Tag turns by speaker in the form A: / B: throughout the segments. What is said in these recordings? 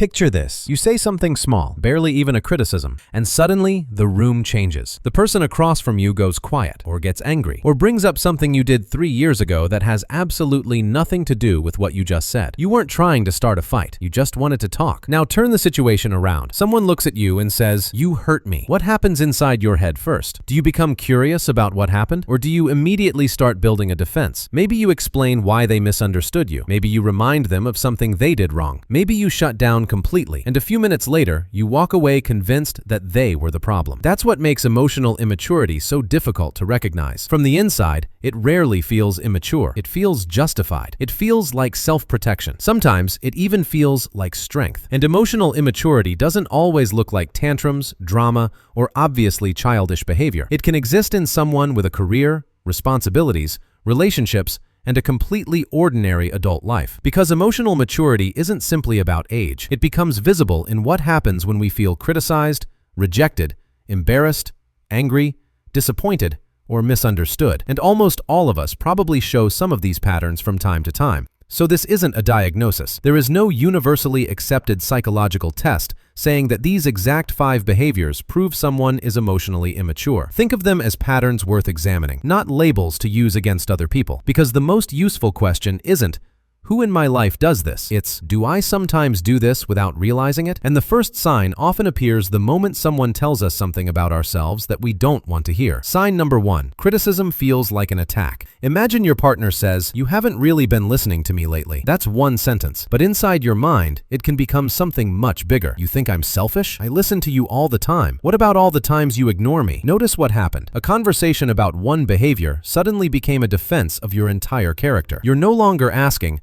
A: Picture this. You say something small, barely even a criticism, and suddenly the room changes. The person across from you goes quiet, or gets angry, or brings up something you did 3 years ago that has absolutely nothing to do with what you just said. You weren't trying to start a fight. You just wanted to talk. Now turn the situation around. Someone looks at you and says, "You hurt me." What happens inside your head first? Do you become curious about what happened? Or do you immediately start building a defense? Maybe you explain why they misunderstood you. Maybe you remind them of something they did wrong. Maybe you shut down completely, and a few minutes later, you walk away convinced that they were the problem. That's what makes emotional immaturity so difficult to recognize. From the inside, it rarely feels immature. It feels justified. It feels like self-protection. Sometimes, it even feels like strength. And emotional immaturity doesn't always look like tantrums, drama, or obviously childish behavior. It can exist in someone with a career, responsibilities, relationships, and a completely ordinary adult life. Because emotional maturity isn't simply about age. It becomes visible in what happens when we feel criticized, rejected, embarrassed, angry, disappointed, or misunderstood. And almost all of us probably show some of these patterns from time to time. So this isn't a diagnosis. There is no universally accepted psychological test saying that these exact 5 behaviors prove someone is emotionally immature. Think of them as patterns worth examining, not labels to use against other people. Because the most useful question isn't, "Who in my life does this?" It's, "Do I sometimes do this without realizing it?" And the first sign often appears the moment someone tells us something about ourselves that we don't want to hear. Sign number 1, criticism feels like an attack. Imagine your partner says, "You haven't really been listening to me lately." That's one sentence, but inside your mind, it can become something much bigger. "You think I'm selfish? I listen to you all the time. What about all the times you ignore me?" Notice what happened. A conversation about one behavior suddenly became a defense of your entire character. You're no longer asking,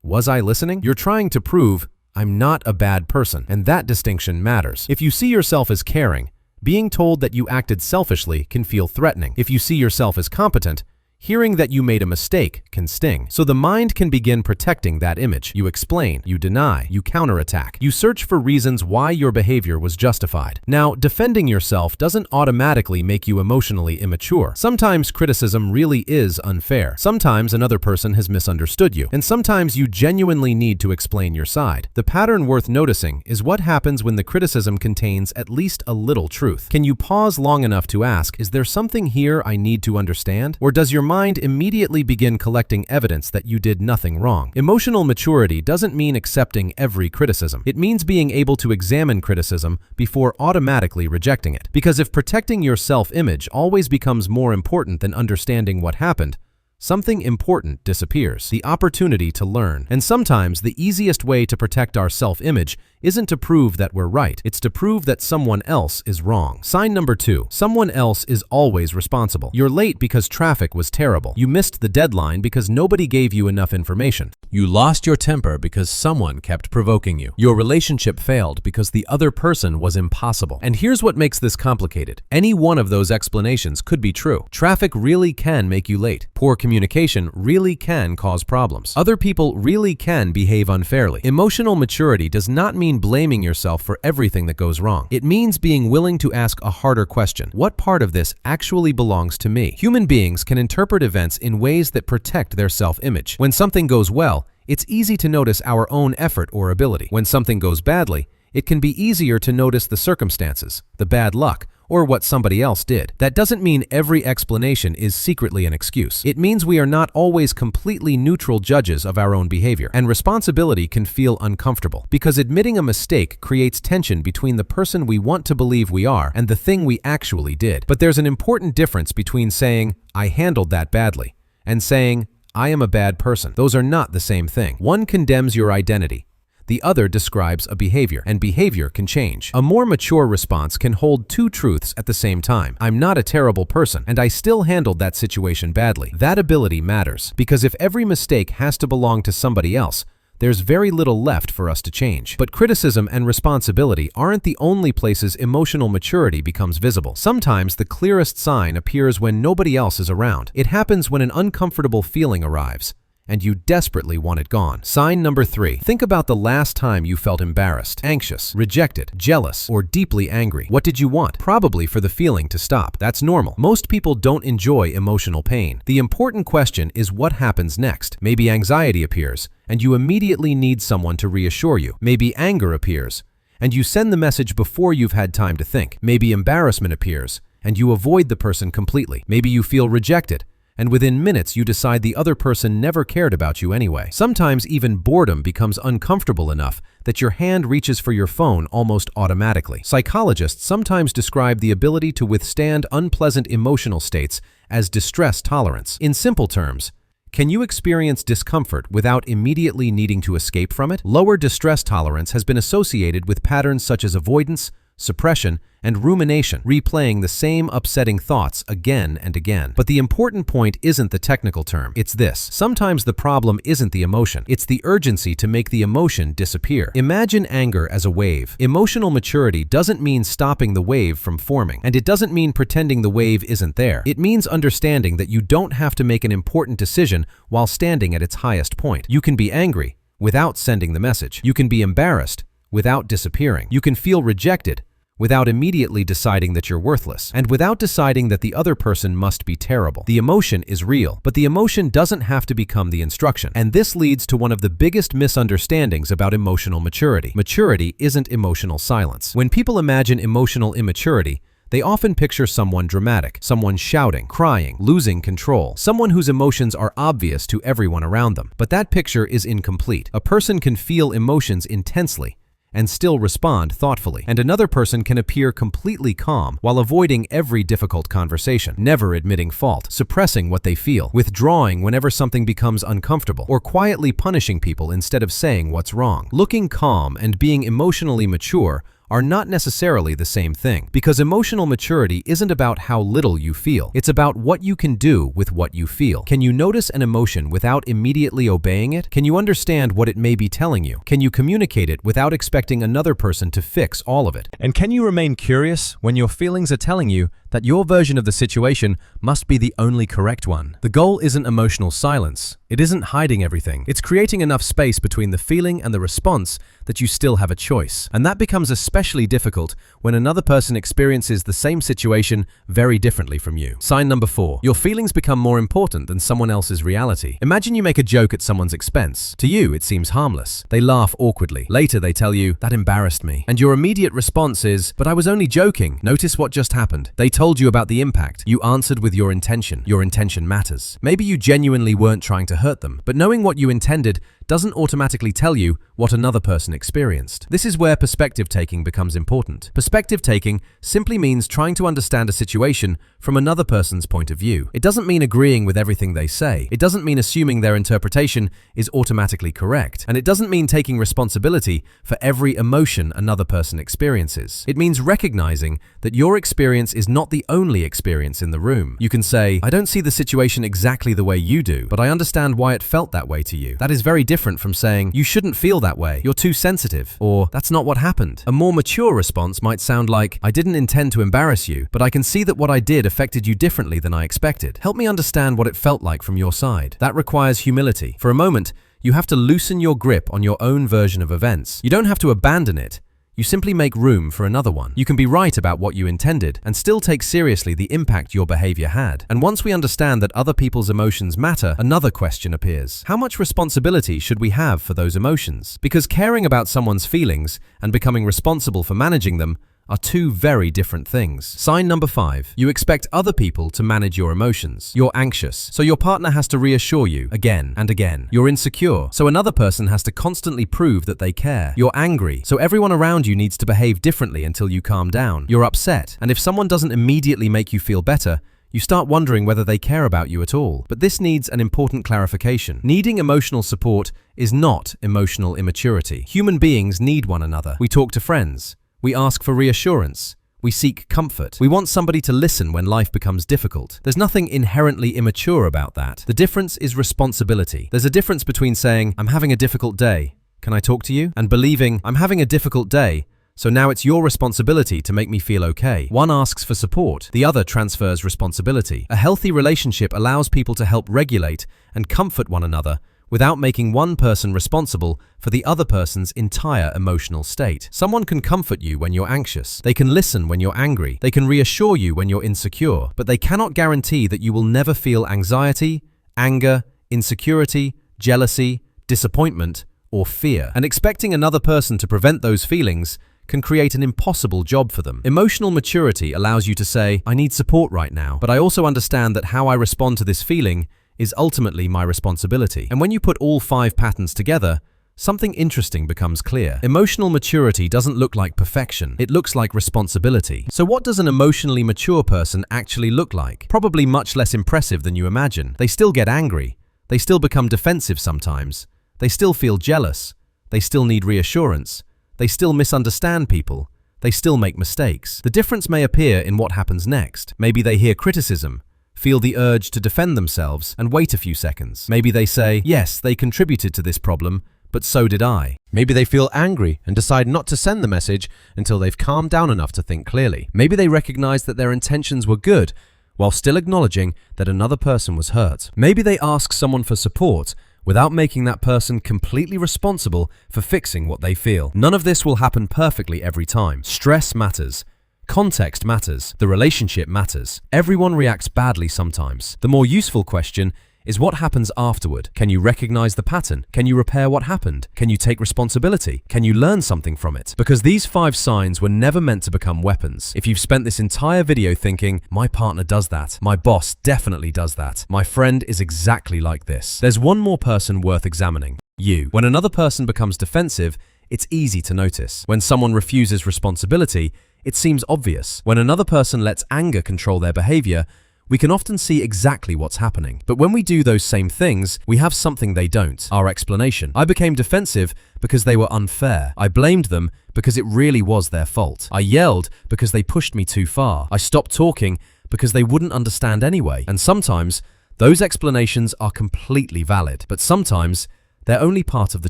A: "Was I listening?" You're trying to prove, "I'm not a bad person." And that distinction matters. If you see yourself as caring, being told that you acted selfishly can feel threatening. If you see yourself as competent, hearing that you made a mistake can sting. So the mind can begin protecting that image. You explain, you deny, you counterattack. You search for reasons why your behavior was justified. Now, defending yourself doesn't automatically make you emotionally immature. Sometimes criticism really is unfair. Sometimes another person has misunderstood you. And sometimes you genuinely need to explain your side. The pattern worth noticing is what happens when the criticism contains at least a little truth. Can you pause long enough to ask, "Is there something here I need to understand?" Or does your mind immediately begin collecting evidence that you did nothing wrong? Emotional maturity doesn't mean accepting every criticism. It means being able to examine criticism before automatically rejecting it. Because if protecting your self-image always becomes more important than understanding what happened, something important disappears: the opportunity to learn. And sometimes the easiest way to protect our self-image isn't to prove that we're right. It's to prove that someone else is wrong. Sign number 2, someone else is always responsible. You're late because traffic was terrible. You missed the deadline because nobody gave you enough information. You lost your temper because someone kept provoking you. Your relationship failed because the other person was impossible. And here's what makes this complicated. Any one of those explanations could be true. Traffic really can make you late. Poor communication really can cause problems. Other people really can behave unfairly. Emotional maturity does not mean blaming yourself for everything that goes wrong. It means being willing to ask a harder question. What part of this actually belongs to me? Human beings can interpret events in ways that protect their self-image. When something goes well, it's easy to notice our own effort or ability. When something goes badly, it can be easier to notice the circumstances, the bad luck, or what somebody else did. That doesn't mean every explanation is secretly an excuse. It means we are not always completely neutral judges of our own behavior. And responsibility can feel uncomfortable because admitting a mistake creates tension between the person we want to believe we are and the thing we actually did. But there's an important difference between saying, "I handled that badly," and saying, "I am a bad person." Those are not the same thing. One condemns your identity. The other describes a behavior, and behavior can change. A more mature response can hold 2 truths at the same time. I'm not a terrible person, and I still handled that situation badly. That ability matters, because if every mistake has to belong to somebody else, there's very little left for us to change. But criticism and responsibility aren't the only places emotional maturity becomes visible. Sometimes the clearest sign appears when nobody else is around. It happens when an uncomfortable feeling arrives. and you desperately want it gone. Sign number 3. Think about the last time you felt embarrassed, anxious, rejected, jealous, or deeply angry. What did you want? Probably for the feeling to stop. That's normal. Most people don't enjoy emotional pain. The important question is what happens next. Maybe anxiety appears, and you immediately need someone to reassure you. Maybe anger appears, and you send the message before you've had time to think. Maybe embarrassment appears, and you avoid the person completely. Maybe you feel rejected, and within minutes you decide the other person never cared about you anyway. Sometimes even boredom becomes uncomfortable enough that your hand reaches for your phone almost automatically. Psychologists sometimes describe the ability to withstand unpleasant emotional states as distress tolerance. In simple terms, can you experience discomfort without immediately needing to escape from it? Lower distress tolerance has been associated with patterns such as avoidance, suppression, and rumination, replaying the same upsetting thoughts again and again. But the important point isn't the technical term, it's this. Sometimes the problem isn't the emotion, it's the urgency to make the emotion disappear. Imagine anger as a wave. Emotional maturity doesn't mean stopping the wave from forming, and it doesn't mean pretending the wave isn't there. It means understanding that you don't have to make an important decision while standing at its highest point. You can be angry without sending the message. You can be embarrassed without disappearing. You can feel rejected without immediately deciding that you're worthless, and without deciding that the other person must be terrible. The emotion is real, but the emotion doesn't have to become the instruction. And this leads to one of the biggest misunderstandings about emotional maturity. Maturity isn't emotional silence. When people imagine emotional immaturity, they often picture someone dramatic, someone shouting, crying, losing control, someone whose emotions are obvious to everyone around them. But that picture is incomplete. A person can feel emotions intensely and still respond thoughtfully. And another person can appear completely calm while avoiding every difficult conversation, never admitting fault, suppressing what they feel, withdrawing whenever something becomes uncomfortable, or quietly punishing people instead of saying what's wrong. Looking calm and being emotionally mature are not necessarily the same thing, because emotional maturity isn't about how little you feel. It's about what you can do with what you feel. Can you notice an emotion without immediately obeying it? Can you understand what it may be telling you? Can you communicate it without expecting another person to fix all of it?
B: And can you remain curious when your feelings are telling you that your version of the situation must be the only correct one? The goal isn't emotional silence. It isn't hiding everything. It's creating enough space between the feeling and the response that you still have a choice. And that becomes especially difficult when another person experiences the same situation very differently from you. Sign number 4. Your feelings become more important than someone else's reality. Imagine you make a joke at someone's expense. To you, it seems harmless. They laugh awkwardly. Later, they tell you, "That embarrassed me." And your immediate response is, "But I was only joking." Notice what just happened. They told you about the impact. You answered with your intention. Your intention matters. Maybe you genuinely weren't trying to hurt them, but knowing what you intended doesn't automatically tell you what another person experienced. This is where perspective taking becomes important. Perspective taking simply means trying to understand a situation from another person's point of view. It doesn't mean agreeing with everything they say. It doesn't mean assuming their interpretation is automatically correct. And it doesn't mean taking responsibility for every emotion another person experiences. It means recognizing that your experience is not the only experience in the room. You can say, "I don't see the situation exactly the way you do, but I understand why it felt that way to you." That is very different from saying, "You shouldn't feel that way, you're too sensitive," or "That's not what happened." A more mature response might sound like, "I didn't intend to embarrass you, but I can see that what I did affected you differently than I expected. Help me understand what it felt like from your side." That requires humility. For a moment, you have to loosen your grip on your own version of events. You don't have to abandon it. You simply make room for another one. You can be right about what you intended and still take seriously the impact your behavior had. And once we understand that other people's emotions matter, another question appears. How much responsibility should we have for those emotions? Because caring about someone's feelings and becoming responsible for managing them are two very different things. Sign number 5. You expect other people to manage your emotions. You're anxious, so your partner has to reassure you again and again. You're insecure, so another person has to constantly prove that they care. You're angry, so everyone around you needs to behave differently until you calm down. You're upset, and if someone doesn't immediately make you feel better, you start wondering whether they care about you at all. But this needs an important clarification. Needing emotional support is not emotional immaturity. Human beings need one another. We talk to friends. We ask for reassurance. We seek comfort. We want somebody to listen when life becomes difficult. There's nothing inherently immature about that. The difference is responsibility. There's a difference between saying, "I'm having a difficult day. Can I talk to you?" and believing, "I'm having a difficult day, so now it's your responsibility to make me feel okay." One asks for support. The other transfers responsibility. A healthy relationship allows people to help regulate and comfort one another
A: without making one person responsible for the other person's entire emotional state. Someone can comfort you when you're anxious. They can listen when you're angry. They can reassure you when you're insecure, but they cannot guarantee that you will never feel anxiety, anger, insecurity, jealousy, disappointment, or fear. And expecting another person to prevent those feelings can create an impossible job for them. Emotional maturity allows you to say, I need support right now, but I also understand that how I respond to this feeling is ultimately my responsibility. And when you put all 5 patterns together, something interesting becomes clear. Emotional maturity doesn't look like perfection. It looks like responsibility. So what does an emotionally mature person actually look like? Probably much less impressive than you imagine. They still get angry. They still become defensive sometimes. They still feel jealous. They still need reassurance. They still misunderstand people. They still make mistakes. The difference may appear in what happens next. Maybe they hear criticism, feel the urge to defend themselves, and wait a few seconds. Maybe they say, yes, they contributed to this problem, but so did I.
B: Maybe they feel angry and decide not to send the message until they've calmed down enough to think clearly. Maybe they recognize that their intentions were good, while still acknowledging that another person was hurt. Maybe they ask someone for support without making that person completely responsible for fixing what they feel. None of this will happen perfectly every time. Stress matters. Context matters. The relationship matters. Everyone reacts badly sometimes. The more useful question is what happens afterward. Can you recognize the pattern? Can you repair what happened? Can you take responsibility? Can you learn something from it? Because these 5 signs were never meant to become weapons. If you've spent this entire video thinking, my partner does that, my boss definitely does that, my friend is exactly like this, there's one more person worth examining. You. When another person becomes defensive, it's easy to notice. When someone refuses responsibility, it seems obvious. When another person lets anger control their behavior, we can often see exactly what's happening. But when we do those same things, we have something they don't: our explanation. I became defensive because they were unfair. I blamed them because it really was their fault. I yelled because they pushed me too far. I stopped talking because they wouldn't understand anyway. And sometimes, those explanations are completely valid. But sometimes, they're only part of the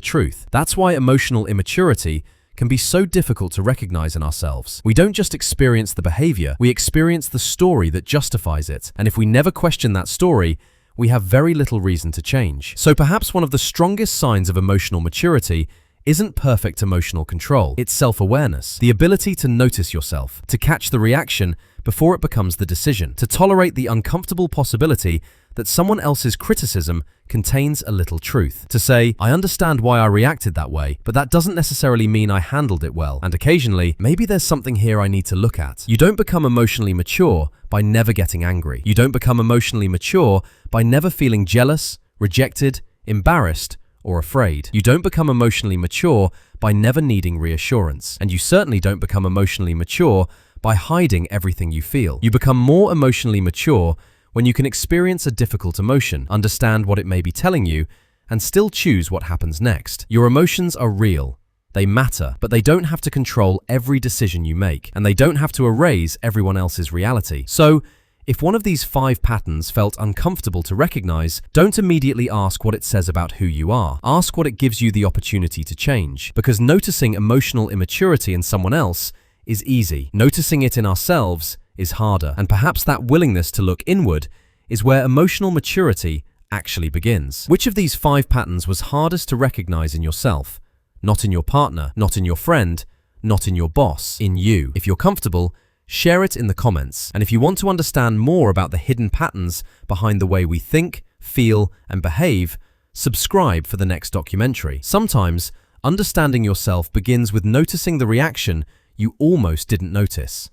B: truth. That's why emotional immaturity can be so difficult to recognize in ourselves. We don't just experience the behavior, we experience the story that justifies it. And if we never question that story, we have very little reason to change. So perhaps one of the strongest signs of emotional maturity isn't perfect emotional control. It's self-awareness, the ability to notice yourself, to catch the reaction before it becomes the decision, to tolerate the uncomfortable possibility that someone else's criticism contains a little truth. To say, I understand why I reacted that way, but that doesn't necessarily mean I handled it well. And occasionally, maybe there's something here I need to look at. You don't become emotionally mature by never getting angry. You don't become emotionally mature by never feeling jealous, rejected, embarrassed, or afraid. You don't become emotionally mature by never needing reassurance. And you certainly don't become emotionally mature by hiding everything you feel. You become more emotionally mature when you can experience a difficult emotion, understand what it may be telling you, and still choose what happens next. Your emotions are real. They matter, but they don't have to control every decision you make, and they don't have to erase everyone else's reality. So, if one of these 5 patterns felt uncomfortable to recognize, don't immediately ask what it says about who you are. Ask what it gives you the opportunity to change. Because noticing emotional immaturity in someone else is easy. Noticing it in ourselves is harder. And perhaps that willingness to look inward is where emotional maturity actually begins. Which of these 5 patterns was hardest to recognize in yourself? Not in your partner, not in your friend, not in your boss, in you. If you're comfortable, share it in the comments. And if you want to understand more about the hidden patterns behind the way we think, feel, and behave, subscribe for the next documentary. Sometimes, understanding yourself begins with noticing the reaction you almost didn't notice.